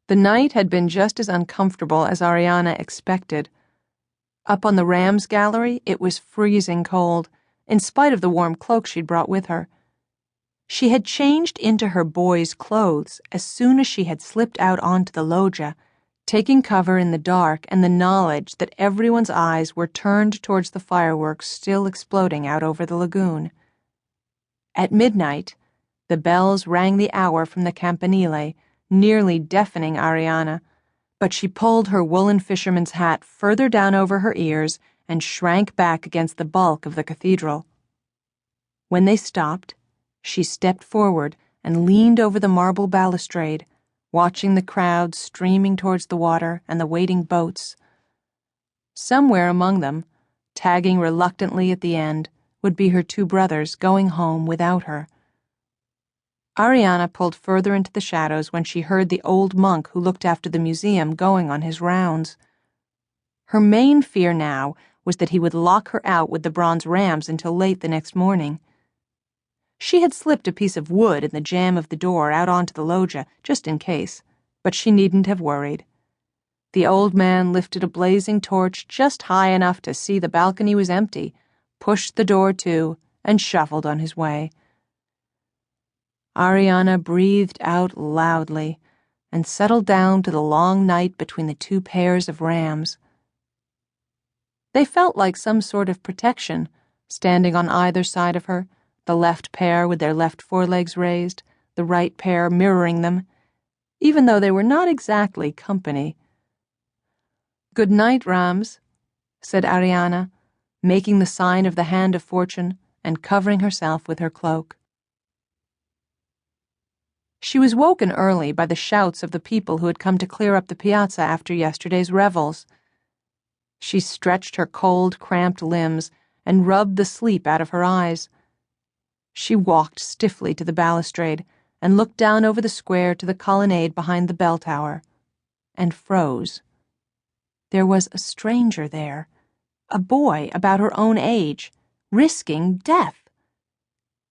The night had been just as uncomfortable as Ariana expected. Up on the Rams gallery, it was freezing cold, in spite of the warm cloak she'd brought with her. She had changed into her boy's clothes as soon as she had slipped out onto the loggia, taking cover in the dark and the knowledge that everyone's eyes were turned towards the fireworks still exploding out over the lagoon. At midnight, the bells rang the hour from the campanile, nearly deafening Ariana, but she pulled her woolen fisherman's hat further down over her ears and shrank back against the bulk of the cathedral. When they stopped, she stepped forward and leaned over the marble balustrade, watching the crowd streaming towards the water and the waiting boats. Somewhere among them, tagging reluctantly at the end, would be her two brothers going home without her. Ariana pulled further into the shadows when she heard the old monk who looked after the museum going on his rounds. Her main fear now was that he would lock her out with the bronze rams until late the next morning. She had slipped a piece of wood in the jamb of the door out onto the loggia, just in case, but she needn't have worried. The old man lifted a blazing torch just high enough to see the balcony was empty, pushed the door to, and shuffled on his way. Ariana breathed out loudly and settled down to the long night between the two pairs of rams. They felt like some sort of protection, standing on either side of her, the left pair with their left forelegs raised, the right pair mirroring them, even though they were not exactly company. "Good night, Rams," said Ariana, making the sign of the hand of fortune and covering herself with her cloak. She was woken early by the shouts of the people who had come to clear up the piazza after yesterday's revels. She stretched her cold, cramped limbs and rubbed the sleep out of her eyes. She walked stiffly to the balustrade and looked down over the square to the colonnade behind the bell tower, and froze. There was a stranger there, a boy about her own age, risking death.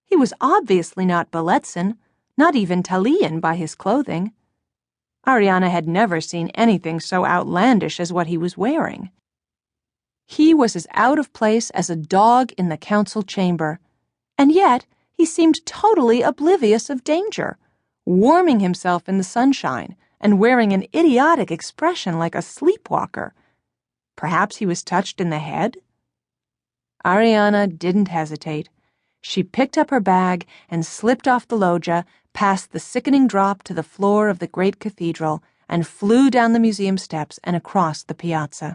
He was obviously not Belleza, not even Italian by his clothing. Ariana had never seen anything so outlandish as what he was wearing. He was as out of place as a dog in the council chamber, and yet he seemed totally oblivious of danger, warming himself in the sunshine and wearing an idiotic expression like a sleepwalker. Perhaps he was touched in the head? Ariana didn't hesitate. She picked up her bag and slipped off the loggia, past the sickening drop to the floor of the great cathedral, and flew down the museum steps and across the piazza.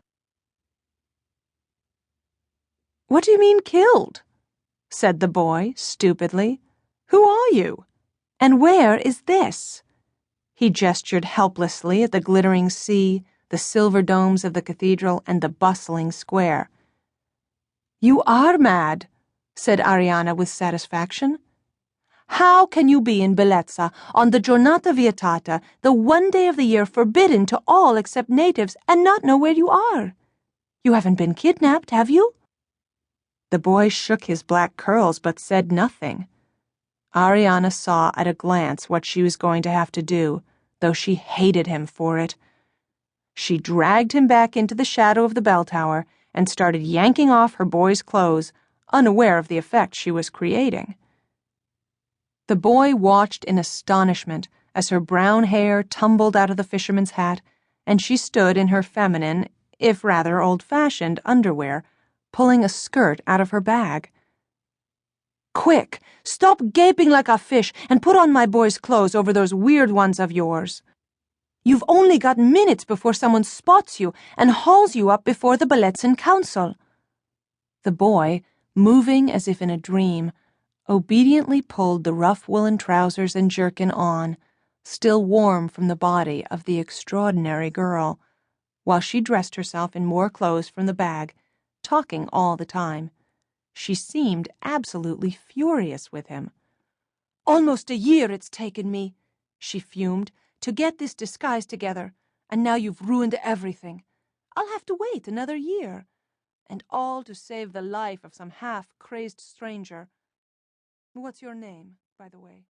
"What do you mean killed?" said the boy, stupidly. "Who are you? And where is this?" He gestured helplessly at the glittering sea, the silver domes of the cathedral, and the bustling square. "You are mad," said Ariana with satisfaction. "How can you be in Belleza on the Giornata Vietata, the one day of the year forbidden to all except natives, and not know where you are? You haven't been kidnapped, have you?" The boy shook his black curls but said nothing. Ariana saw at a glance what she was going to have to do, though she hated him for it. She dragged him back into the shadow of the bell tower and started yanking off her boy's clothes, unaware of the effect she was creating. The boy watched in astonishment as her brown hair tumbled out of the fisherman's hat, and she stood in her feminine, if rather old-fashioned, underwear, pulling a skirt out of her bag. "Quick, stop gaping like a fish and put on my boy's clothes over those weird ones of yours. You've only got minutes before someone spots you and hauls you up before the Bellezan Council." The boy, moving as if in a dream, obediently pulled the rough woolen trousers and jerkin on, still warm from the body of the extraordinary girl, while she dressed herself in more clothes from the bag, talking all the time. She seemed absolutely furious with him. "Almost a year it's taken me," she fumed, "to get this disguise together, and now you've ruined everything. I'll have to wait another year. And all to save the life of some half-crazed stranger. What's your name, by the way?"